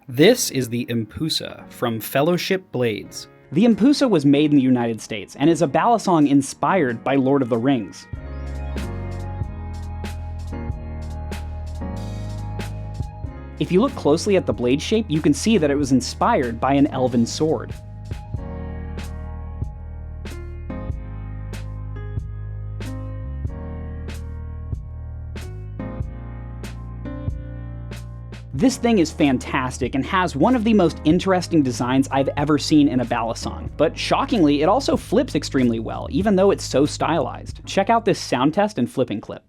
This is the Impusa from Fellowship Blades. The Impusa was made in the United States and is a balisong inspired by Lord of the Rings. If you look closely at the blade shape, you can see that it was inspired by an elven sword. This thing is fantastic and has one of the most interesting designs I've ever seen in a balisong, but shockingly, it also flips extremely well, even though it's so stylized. Check out this sound test and flipping clip.